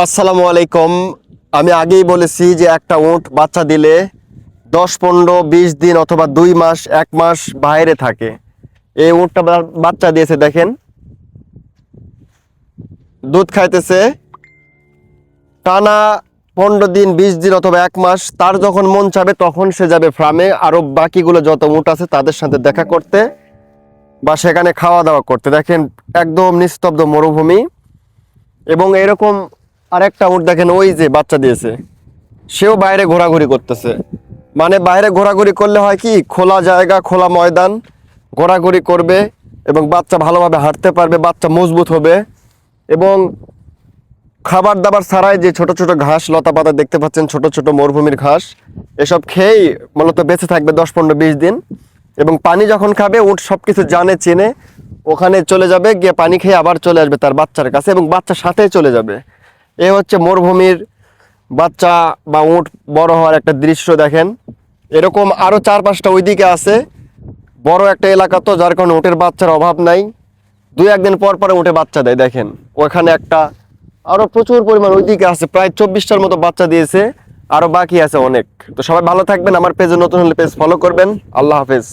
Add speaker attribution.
Speaker 1: আসসালামু আলাইকুম। আমি আগেই বলেছি যে একটা উট বাচ্চা দিলে 10, 15, 20 দিন অথবা 2 মাস 1 মাস বাইরে থাকে। এই উটটা বাচ্চা দিয়েছে, দেখেন দুধ খাইতেছে টানা 15 দিন 20 দিন অথবা 1 মাস। তার যখন মন চাবে তখন সে যাবে ফার্মে, আরো বাকিগুলো যত উট আছে তাদের সাথে দেখা করতে বা সেখানে খাওয়া দাওয়া করতে। দেখেন একদম নিস্তব্ধ মরুভূমি। এবং এরকম আরেকটা উট দেখেন, ওই যে বাচ্চা দিয়েছে, সেও বাইরে ঘোরাঘুরি করতেছে। মানে বাইরে ঘোরাঘুরি করলে হয় কি, খোলা জায়গা খোলা ময়দান, ঘোরাঘুরি করবে এবং বাচ্চা ভালোভাবে হাঁটতে পারবে, বাচ্চা মজবুত হবে। এবং খাবার দাবার ছাড়াই যে ছোট ছোট ঘাস লতা পাতা দেখতে পাচ্ছেন, ছোট ছোট মরুভূমির ঘাস, এসব খেয়েই মূলত বেঁচে থাকবে 10, 15, 20 দিন। এবং পানি যখন খাবে উট সব কিছু জানে চেনে, ওখানে চলে যাবে, গিয়ে পানি খেয়ে আবার চলে আসবে তার বাচ্চার কাছে এবং বাচ্চার সাথেই চলে যাবে। এ হচ্ছে মরুভূমির বাচ্চা বা উট বড় হওয়ার একটা দৃশ্য। দেখেন এরকম আরো 4-5টা ওইদিকে আছে, বড় একটা এলাকা, তো যার কারণে উটের বাচ্চার অভাব নাই। 2-1 দিন পর পরে উঠে বাচ্চা দেয়। দেখেন ওখানে একটা, আরো প্রচুর পরিমাণ ওইদিকে আছে, প্রায় 24টার মতো বাচ্চা দিয়েছে, আরো বাকি আছে অনেক। তো সবাই ভালো থাকবেন, আমার পেজে নতুন হলে পেজ ফলো করবেন। আল্লাহ হাফেজ।